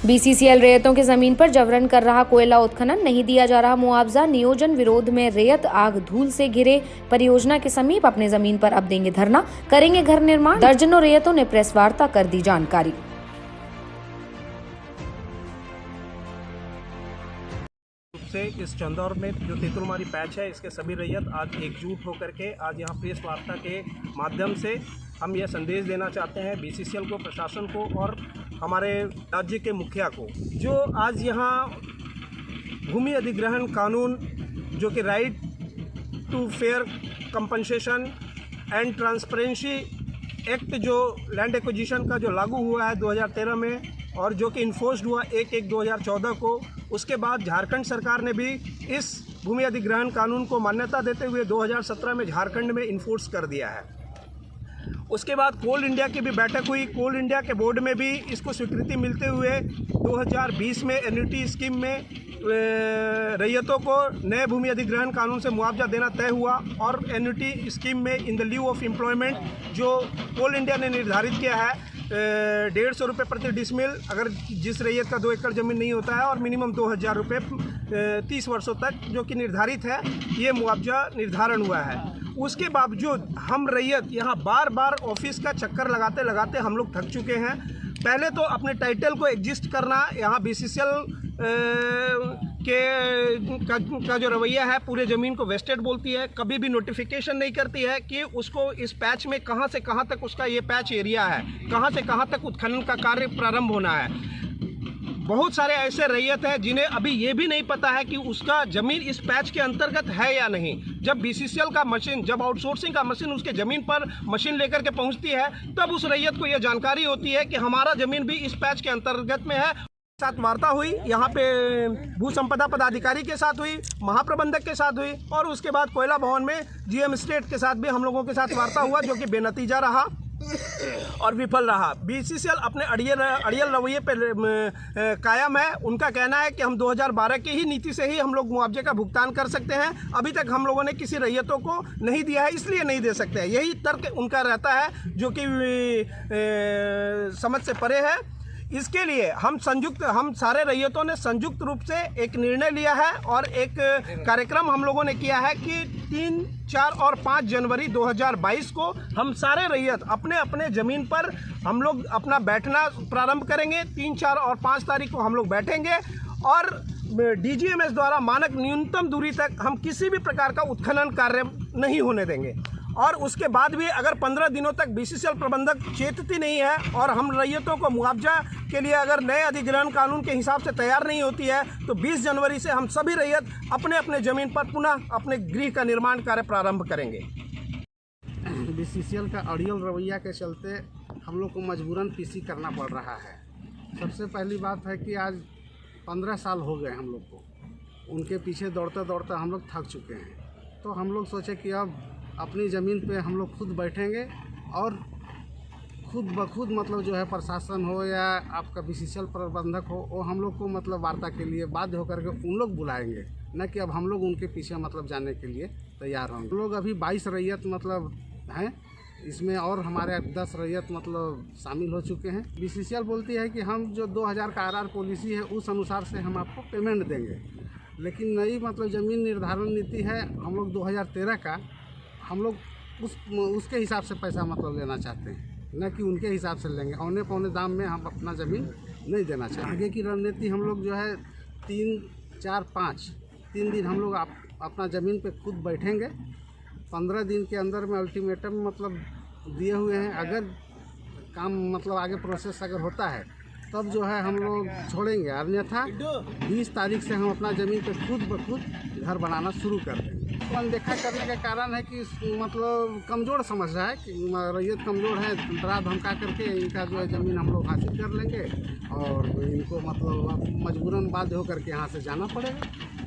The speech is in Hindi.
बीसीसीएल रैयतों की जमीन पर जबरन कर रहा कोयला उत्खनन, नहीं दिया जा रहा मुआवजा, नियोजन विरोध में रैयत आग धूल से घिरे परियोजना के समीप अपने जमीन पर अब देंगे धरना, करेंगे घर निर्माण। दर्जनों रैयतों ने प्रेस वार्ता कर दी जानकारी। से इस चंदौर में जो तेतुलमारी पैच है, इसके सभी रैयत आज एकजुट होकर के आज यहाँ प्रेस वार्ता के माध्यम से हम यह संदेश देना चाहते हैं बीसीसीएल को, प्रशासन को और हमारे राज्य के मुखिया को, जो आज यहाँ भूमि अधिग्रहण कानून जो कि right to fair compensation and transparency act जो लैंड एक्विजिशन का जो लागू हुआ है 2013 में और जो कि इन्फोर्स्ड हुआ 1/1/2014 को, उसके बाद झारखंड सरकार ने भी इस भूमि अधिग्रहण कानून को मान्यता देते हुए 2017 में झारखंड में इन्फोर्स कर दिया है। उसके बाद कोल इंडिया की भी बैठक हुई, कोल इंडिया के बोर्ड में भी इसको स्वीकृति मिलते हुए 2020 में एन्युटी स्कीम में रैयतों को नए भूमि अधिग्रहण कानून से मुआवजा देना तय हुआ और एन्युटी स्कीम में in the leave of employment जो कोल इंडिया ने निर्धारित किया है 150 रुपये प्रति डिसमिल अगर जिस रैयत का 2 एकड़ ज़मीन नहीं होता है और मिनिमम 2000 रुपये 30 वर्षों तक जो कि निर्धारित है, ये मुआवजा निर्धारण हुआ है। उसके बावजूद हम रैयत यहाँ बार बार ऑफिस का चक्कर लगाते लगाते हम लोग थक चुके हैं। पहले तो अपने टाइटल को एग्जिस्ट करना, यहाँ बीसीसीएल का जो रवैया है पूरे ज़मीन को वेस्टेड बोलती है, कभी भी नोटिफिकेशन नहीं करती है कि उसको इस पैच में कहाँ से कहाँ तक उसका ये पैच एरिया है, कहाँ से कहाँ तक उत्खनन का कार्य प्रारंभ होना है। बहुत सारे ऐसे रैयत हैं जिन्हें अभी ये भी नहीं पता है कि उसका ज़मीन इस पैच के अंतर्गत है या नहीं। जब बीसीसीएल का मशीन, जब आउटसोर्सिंग का मशीन उसके ज़मीन पर मशीन लेकर के पहुंचती है, तब उस रैयत को यह जानकारी होती है कि हमारा ज़मीन भी इस पैच के अंतर्गत में है। साथ वार्ता हुई, यहाँ पे भू संपदा पदाधिकारी के साथ हुई, महाप्रबंधक के साथ हुई और उसके बाद कोयला भवन में जीएम स्टेट के साथ भी हम लोगों के साथ वार्ता हुआ, जो कि बेनतीजा रहा और विफल रहा। बीसीसीएल अपने अड़ियल रवैये पे कायम है। उनका कहना है कि हम 2012 की ही नीति से ही हम लोग मुआवजे का भुगतान कर सकते हैं, अभी तक हम लोगों ने किसी रैयतों को नहीं दिया है, इसलिए नहीं दे सकते हैं। यही तर्क उनका रहता है जो कि समझ से परे है। इसके लिए हम सारे रैयतों ने संयुक्त रूप से एक निर्णय लिया है और एक कार्यक्रम हम लोगों ने किया है कि 3, 4 और 5 जनवरी 2022 को हम सारे रैयत अपने अपने ज़मीन पर हम लोग अपना बैठना प्रारंभ करेंगे। 3, 4 और 5 तारीख को हम लोग बैठेंगे और डीजीएमएस द्वारा मानक न्यूनतम दूरी तक हम किसी भी प्रकार का उत्खनन कार्य नहीं होने देंगे। और उसके बाद भी अगर 15 दिनों तक बीसीसीएल प्रबंधक चेतती नहीं है और हम रैयतों को मुआवजा के लिए अगर नए अधिग्रहण कानून के हिसाब से तैयार नहीं होती है, तो 20 जनवरी से हम सभी रैयत अपने अपने ज़मीन पर पुनः अपने गृह का निर्माण कार्य प्रारंभ करेंगे। बीसीसीएल का अड़ियल रवैया के चलते हम लोग को मजबूरन पीसी करना पड़ रहा है। सबसे पहली बात है कि आज 15 साल हो गए हम लोग को, उनके पीछे दौड़ते दौड़ते हम लोग थक चुके हैं। तो हम लोग सोचे कि अब अपनी ज़मीन पे हम लोग खुद बैठेंगे और खुद ब खुद मतलब जो है प्रशासन हो या आपका बीसीसीएल प्रबंधक हो, वो हम लोग को मतलब वार्ता के लिए बाध्य होकर के उन लोग बुलाएंगे, न कि अब हम लोग उनके पीछे मतलब जाने के लिए तैयार होंगे। हम लोग अभी 22 रैयत मतलब हैं, इसमें और हमारे 10 रैयत मतलब शामिल हो चुके हैं। बीसीसीएल बोलती है कि हम जो 2000 का आरआर पॉलिसी है उस अनुसार से हम आपको पेमेंट देंगे, लेकिन नई मतलब ज़मीन निर्धारण नीति है हम लोग 2013 का, हम लोग उसके हिसाब से पैसा मतलब लेना चाहते हैं, न कि उनके हिसाब से लेंगे। औने पौने दाम में हम अपना ज़मीन नहीं देना चाहते। आगे की रणनीति हम लोग जो है 3, 4, 5 3 दिन हम लोग अपना ज़मीन पे खुद बैठेंगे। 15 दिन के अंदर में अल्टीमेटम मतलब दिए हुए हैं। अगर काम मतलब आगे प्रोसेस अगर होता है तब जो है हम लोग छोड़ेंगे, अन्यथा 20 तारीख से हम अपना ज़मीन पे खुद ब खुद घर बनाना शुरू कर देंगे। अनदेखा करने का कारण है कि मतलब कमज़ोर समझ रहा है कि रैयत कमज़ोर है, डरा धमका करके इनका जो है ज़मीन हम लोग हासिल कर लेंगे और इनको मतलब मजबूरन बाध्य होकर के यहाँ से जाना पड़ेगा।